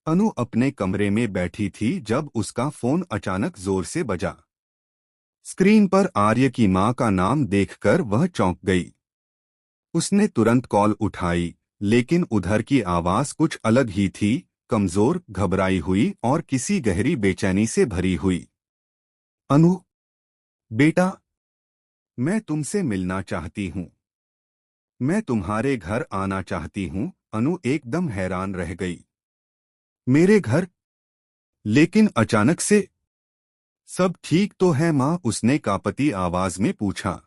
अनु अपने कमरे में बैठी थी जब उसका फोन अचानक जोर से बजा। स्क्रीन पर आर्य की मां का नाम देखकर वह चौंक गई। उसने तुरंत कॉल उठाई, लेकिन उधर की आवाज कुछ अलग ही थी, कमजोर, घबराई हुई और किसी गहरी बेचैनी से भरी हुई। अनु, बेटा, मैं तुमसे मिलना चाहती हूँ। मैं तुम्हारे घर आना चाहती हूँ। अनु एकदम हैरान रह गई। मेरे घर? लेकिन अचानक से। सब ठीक तो है मां? उसने कांपती आवाज में पूछा।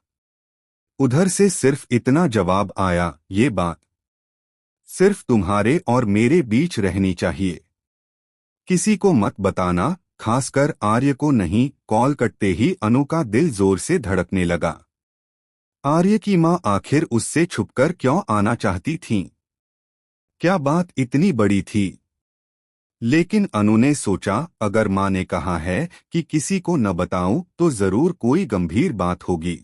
उधर से सिर्फ इतना जवाब आया, ये बात सिर्फ तुम्हारे और मेरे बीच रहनी चाहिए। किसी को मत बताना, खासकर आर्य को नहीं। कॉल कटते ही अनु का दिल जोर से धड़कने लगा। आर्य की मां आखिर उससे छुपकर क्यों आना चाहती थीं? क्या बात इतनी बड़ी थी? लेकिन अनु ने सोचा, अगर मां ने कहा है कि किसी को न बताऊं, तो जरूर कोई गंभीर बात होगी।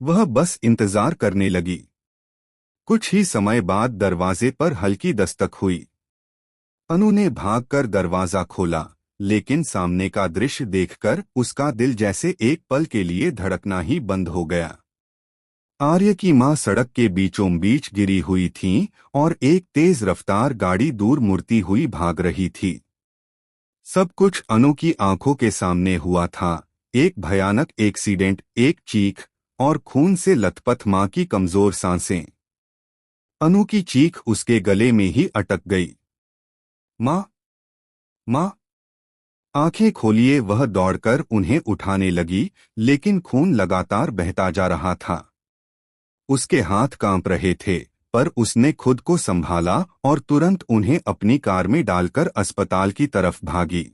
वह बस इंतजार करने लगी। कुछ ही समय बाद दरवाजे पर हल्की दस्तक हुई। अनु ने भागकर दरवाजा खोला, लेकिन सामने का दृश्य देखकर उसका दिल जैसे एक पल के लिए धड़कना ही बंद हो गया। आर्य की मां सड़क के बीचों बीच गिरी हुई थीं और एक तेज रफ्तार गाड़ी दूर मुड़ती हुई भाग रही थी। सब कुछ अनु की आंखों के सामने हुआ था। एक भयानक एक्सीडेंट, एक चीख और खून से लथपथ मां की कमजोर सांसें। अनु की चीख उसके गले में ही अटक गई। मां, मां! आंखें खोलिए। वह दौड़कर उन्हें उठाने लगी, लेकिन खून लगातार बहता जा रहा था। उसके हाथ कांप रहे थे, पर उसने खुद को संभाला और तुरंत उन्हें अपनी कार में डालकर अस्पताल की तरफ भागी।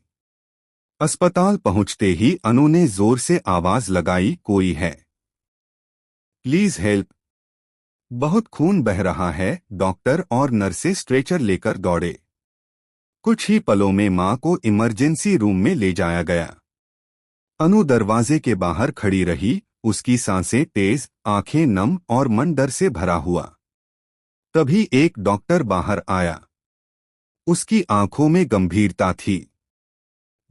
अस्पताल पहुंचते ही अनु ने जोर से आवाज लगाई, कोई है? Please help! बहुत खून बह रहा है। डॉक्टर और नर्सें स्ट्रेचर लेकर दौड़े। कुछ ही पलों में मां को इमरजेंसी रूम में ले जाया गया। अनु दरवाजे के बाहर खड़ी रही, उसकी सांसें तेज, आंखें नम और मन डर से भरा हुआ। तभी एक डॉक्टर बाहर आया। उसकी आंखों में गंभीरता थी।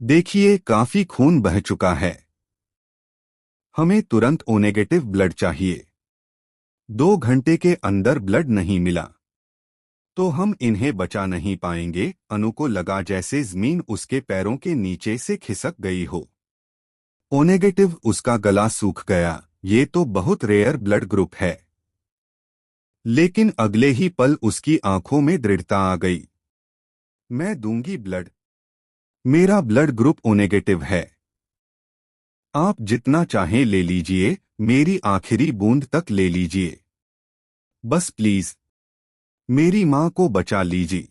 देखिए, काफी खून बह चुका है। हमें तुरंत ओ नेगेटिव ब्लड चाहिए। 2 घंटे के अंदर ब्लड नहीं मिला तो हम इन्हें बचा नहीं पाएंगे। अनु को लगा जैसे जमीन उसके पैरों के नीचे से खिसक गई हो। O negative! उसका गला सूख गया। ये तो बहुत रेयर ब्लड ग्रुप है। लेकिन अगले ही पल उसकी आंखों में दृढ़ता आ गई। मैं दूंगी ब्लड। मेरा ब्लड ग्रुप ओ नेगेटिव है। आप जितना चाहें ले लीजिए, मेरी आखिरी बूंद तक ले लीजिए। बस प्लीज मेरी मां को बचा लीजिए।